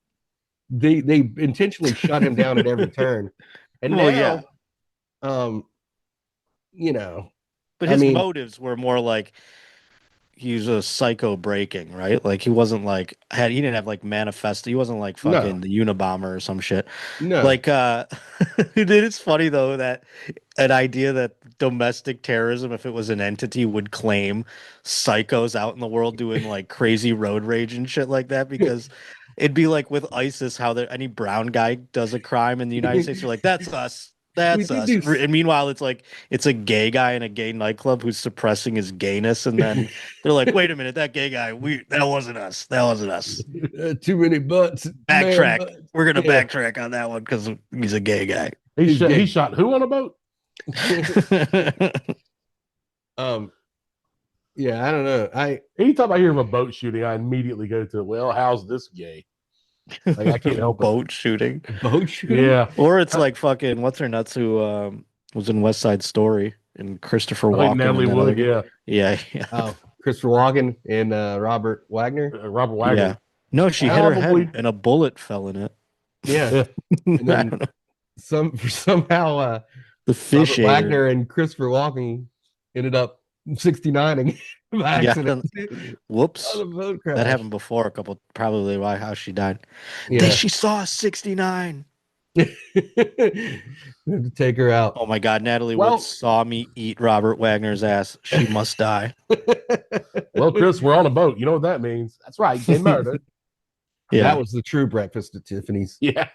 they intentionally shut him down at every turn. And now, but his motives were more like he's a psycho breaking, right? Like he wasn't like he didn't have like manifest. He wasn't like No, fucking the Unabomber or some shit. no. Like it's funny though that an idea that domestic terrorism, if it was an entity, would claim psychos out in the world doing like crazy road rage and shit like that, because it'd be like with ISIS, how there any brown guy does a crime in the United States, you're like, that's us. We That's did us. this. And meanwhile, it's like it's a gay guy in a gay nightclub who's suppressing his gayness, and then they're like, "Wait a minute, that gay guy, that wasn't us. That wasn't us." Too many butts, man. Backtrack. Butts. We're gonna Yeah. backtrack on that one because he's a gay guy. He's gay. He shot who on a boat? Yeah, I don't know. Anytime I hear of a boat shooting, I immediately go to, well, how's this gay? Like I can't help it. Boat shooting. Boat shooting. Yeah. Or it's like fucking what's her nuts who was in West Side Story and Christopher I think Walken. Natalie and that Wood, other- yeah. yeah. Oh, Christopher Walken and Robert Wagner. Robert Wagner. Yeah. No, she hit her Probably- head and a bullet fell in it. Yeah. And I then don't know. somehow The fish Robert ate her. Wagner and Christopher Walken ended up 69ing by accident. Whoops. On a boat crash. That happened before probably why how she died. Yeah. She saw a 69. To take her out. Oh my God, Natalie Well- Wood saw me eat Robert Wagner's ass. She must die. Well, Chris, we're on a boat. You know what that means? That's right. Gay murder. Yeah. That was the true breakfast at Tiffany's. Yeah.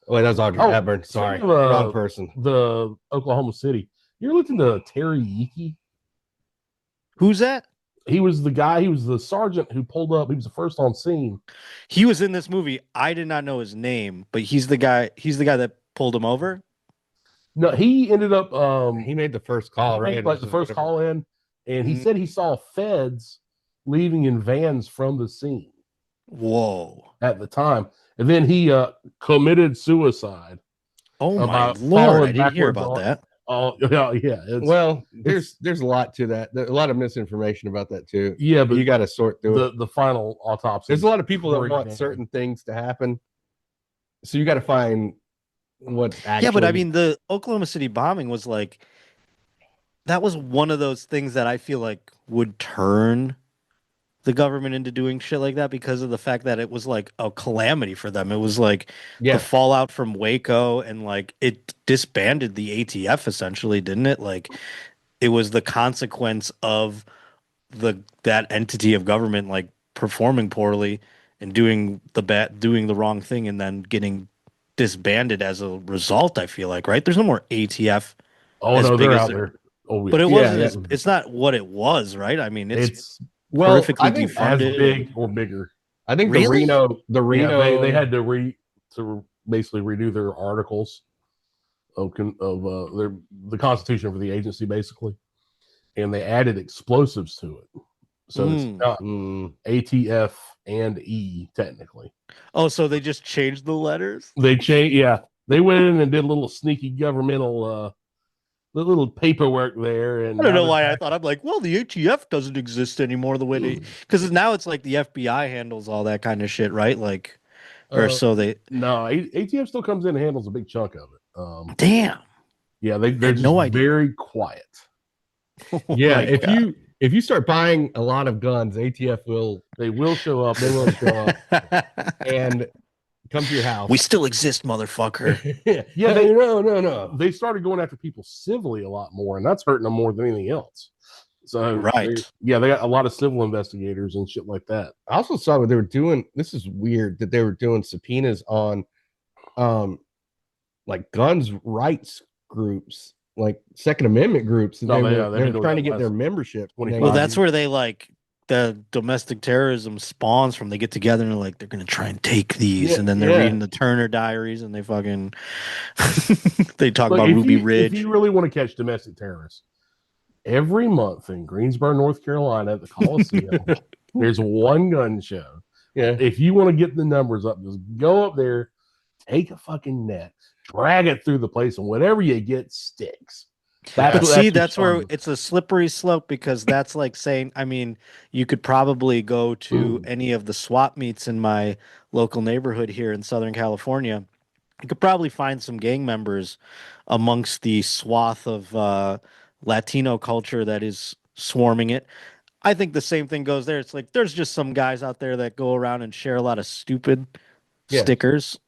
Wait, that was Audrey Oh, Hepburn. Sorry, speaking of, wrong person. The Oklahoma City. You're listening to Terry Yeeke. Who's that? He was the sergeant who pulled up. He was the first on scene. He was in this movie. I did not know his name, but he's the guy that pulled him over. No, he ended up He made the first call, right? like the first call in, and he Mhm. said he saw feds leaving in vans from the scene Whoa. at the time. And then he committed suicide. Oh my About Lord. falling I didn't hear backwards about on- that. Oh yeah. Well, there's a lot to that. There's a lot of misinformation about that too. Yeah, but You got to sort through it. the final autopsy. There's a lot of people that pretty want damn- certain things to happen, so you got to find what's actually. Yeah, but I mean, the Oklahoma City bombing was like, that was one of those things that I feel like would turn the government into doing shit like that because of the fact that it was like a calamity for them. It was like yeah, the fallout from Waco, and like it disbanded the ATF essentially, didn't it? Like it was the consequence of that entity of government like performing poorly and doing the wrong thing and then getting disbanded as a result, I feel like, right? There's no more ATF, Oh as no, big they're as out the- there. Oh, but it Yeah, wasn't. yeah. It's not what it was, right? I mean, it's well, perfectly I think defunded. as big or bigger. I think Really? the Reno, Yeah, they had to basically redo their articles of the Constitution for the agency, basically, and they added explosives to it. So it's not ATF and E technically. Oh, so they just changed the letters? They changed. Yeah, they went in and did a little sneaky governmental, little paperwork there. And I don't now know why they're I thought I'm like, well, the ATF doesn't exist anymore the way they, because now it's like the FBI handles all that kind of shit, right? Like, or so they. No, ATF still comes in and handles a big chunk of it. Damn. Yeah, they're had just no idea. very quiet. Oh yeah. my God. If you start buying a lot of guns, ATF will They will show up. they will show up and come to your house. We still exist, motherfucker. yeah, Yeah, hey, no. They started going after people civilly a lot more, and that's hurting them more than anything else. So Right. they got a lot of civil investigators and shit like that. I also saw what they were doing. This is weird that they were doing subpoenas on, like guns rights groups, like Second Amendment groups. And No, they they've were been doing trying to that get their last membership. 25 Well, They- that's where they like the domestic terrorism spawns from. They get together and they're like, they're gonna try and take these, Yeah, and then they're yeah. reading the Turner diaries and they fucking they talk Look, about if Ruby you- Ridge. If you really want to catch domestic terrorists, every month in Greensboro, North Carolina, at the Coliseum, there's one gun show. yeah. If you want to get the numbers up, just go up there, take a fucking net, drag it through the place, and whatever you get sticks. But see, your that's where target. it's a slippery slope, because that's like saying, I mean, you could probably go to any of the swap meets in my local neighborhood here in Southern California. You could probably find some gang members amongst the swath of Latino culture that is swarming it. I think the same thing goes there. It's like there's just some guys out there that go around and share a lot of stupid Yeah. stickers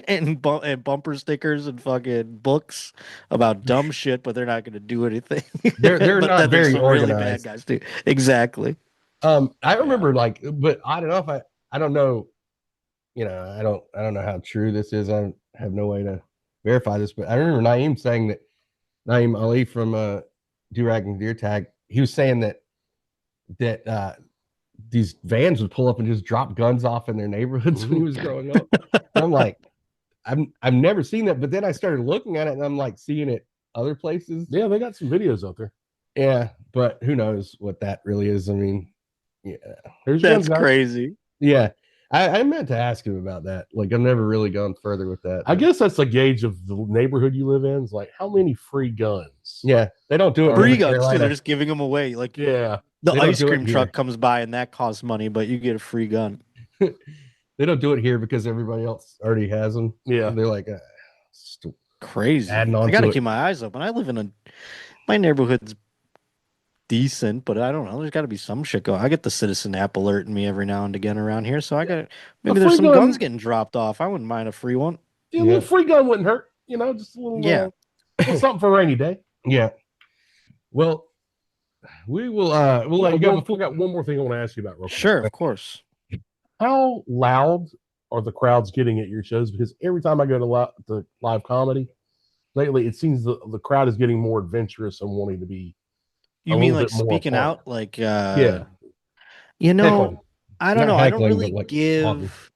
and bumper stickers and fucking books about dumb shit, but they're not going to do anything. They're But not then there's very some really bad organized. guys too. Exactly. I remember like, but I don't know if I don't know, I don't know how true this is. I have no way to verify this, but I remember Naeem saying that Naeem Ali from Durag and Deer Tag, he was saying that these vans would pull up and just drop guns off in their neighborhoods when he was growing up. And I'm like, I've never seen that, but then I started looking at it and I'm like seeing it other places. Yeah, they got some videos out there. Yeah, but who knows what that really is? I mean, yeah, That's crazy. Yeah, I meant to ask him about that. Like, I've never really gone further with that. I guess that's a gauge of the neighborhood you live in. It's like how many free guns? Yeah, they don't do it. Free guns too. They're just giving them away. Like Yeah, the ice cream truck comes by and that costs money, but you get a free gun. They don't do it here because everybody else already has them. Yeah, they're like crazy. I got to keep my eyes open. I live in my neighborhood's decent, but I don't know. There's got to be some shit going. I get the Citizen app alerting me every now and again around here, so I got maybe there's some guns getting dropped off. I wouldn't mind a free one. Yeah, a little free gun wouldn't hurt. You know, just a little something for a rainy day. Yeah. Well, we'll let you go. I got one more thing I want to ask you about. Real quick. Sure, of course. How loud are the crowds getting at your shows? Because every time I go to live comedy lately, it seems the crowd is getting more adventurous and wanting to be. You mean like speaking out, like yeah? You know, heckling. I don't know. I don't really like give.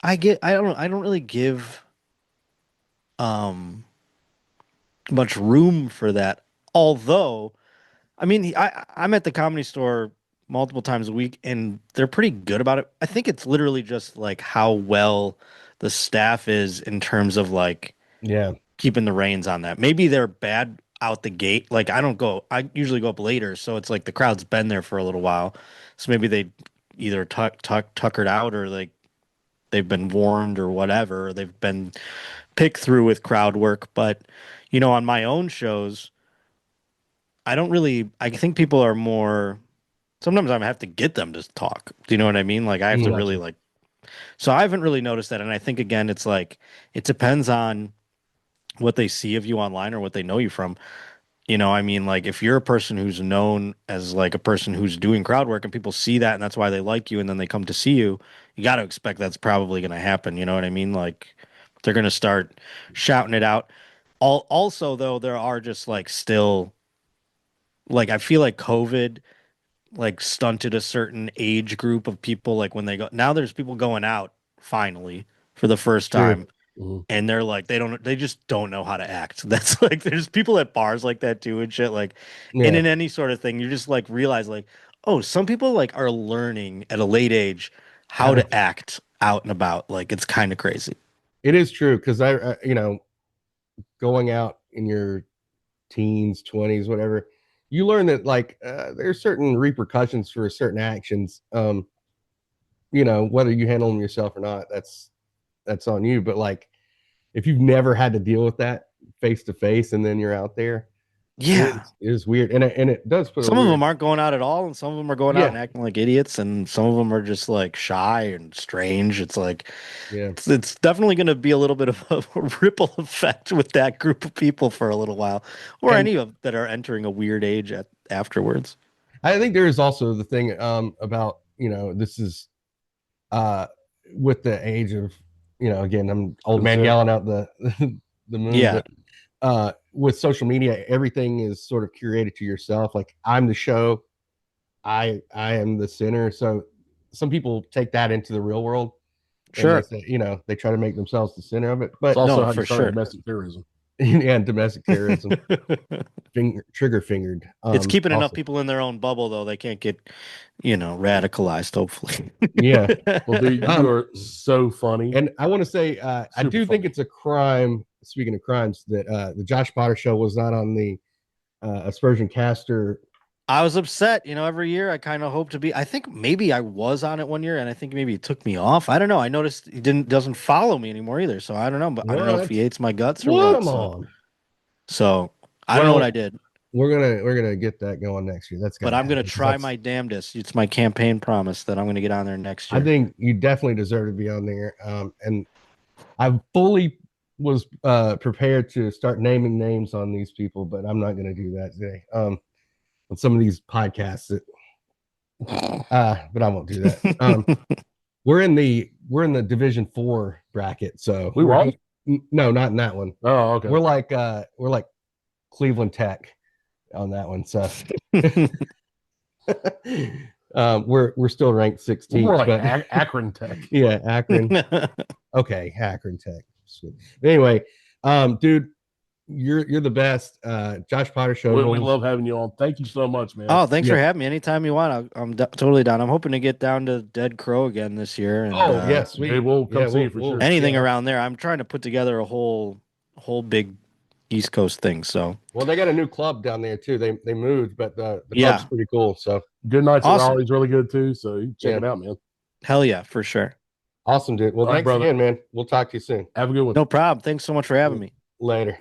Talking. I don't really give much room for that. Although, I mean, I'm at the Comedy Store multiple times a week, and they're pretty good about it. I think it's literally just like how well the staff is in terms of like keeping the reins on that. Maybe they're bad out the gate. Like I usually go up later, so it's like the crowd's been there for a little while. So maybe they either tuckered out or like they've been warned or whatever. Or they've been picked through with crowd work. But on my own shows, I think people are more. Sometimes I have to get them to talk. Do you know what I mean? Like I have to really like. So I haven't really noticed that, and I think again, it's like it depends on what they see of you online or what they know you from. I mean, like if you're a person who's known as like a person who's doing crowd work and people see that and that's why they like you and then they come to see you, you got to expect that's probably going to happen. You know what I mean? Like they're going to start shouting it out. Also, though, there are just like still like I feel like COVID like stunted a certain age group of people. Like when they go now, there's people going out finally for the first time. Mm-hmm. And they're like, they just don't know how to act. That's like, there's people at bars like that too and shit. Like, and in any sort of thing, you just like realize like, oh, some people like are learning at a late age how to act out and about. Like, it's kind of crazy. It is true. Cause going out in your teens, 20s, whatever, you learn that like, there's certain repercussions for certain actions. Whether you handle them yourself or not, that's on you. But like if you've never had to deal with that face to face and then you're out there, it is weird. And it does put some of them aren't going out at all, and some of them are going out and acting like idiots, and some of them are just like shy and strange. It's like it's definitely going to be a little bit of a ripple effect with that group of people for a little while, or any of that are entering a weird age afterwards. I think there is also the thing about this is with the age of again, I'm old man yelling out the moon. Yeah. But, with social media, everything is sort of curated to yourself. Like I'm the show, I am the center. So some people take that into the real world. Sure. They say, they try to make themselves the center of it. But it's also for sure domestic terrorism. Yeah, domestic terrorism. Trigger fingered. It's keeping enough people in their own bubble, though. They can't get, radicalized, hopefully. Yeah. Well, dude, you are so funny. And I want to say, I do think it's a crime, speaking of crimes, that the Josh Potter show was not on the Aspersion Caster. I was upset. Every year I kind of hope to be. I think maybe I was on it one year, and I think maybe he took me off. I don't know. I noticed he doesn't follow me anymore either, so I don't know. But I don't know if he hates my guts or what. So I don't know what I did. we're gonna get that going next year. That's But I'm gonna try my damnedest. It's my campaign promise that I'm gonna get on there next year. I think you definitely deserve to be on there. And I fully was prepared to start naming names on these people, but I'm not gonna do that today. On some of these podcasts that but I won't do that. We're in the Division 4 bracket, so We won? No, not in that one. Oh, okay. We're like Cleveland Tech on that one. So we're still ranked 16th. More like but Akron Tech. Yeah, Akron. Okay, Akron Tech. Sweet. Anyway, dude, you're the best. Josh Potter Show. We love having you on. Thank you so much, man. Oh, thanks for having me. Anytime you want, I'm totally down. I'm hoping to get down to Dead Crow again this year. And, yes, we'll come see you for sure. Anything around there. I'm trying to put together a whole big East Coast thing. So well, they got a new club down there too. They moved, but the club's pretty cool. So Good Nights at Raleigh's really good too. So you check it out, man. Hell yeah, for sure. Awesome, dude. Well, thanks again, man. We'll talk to you soon. Have a good one. No problem. Thanks so much for having me. Later.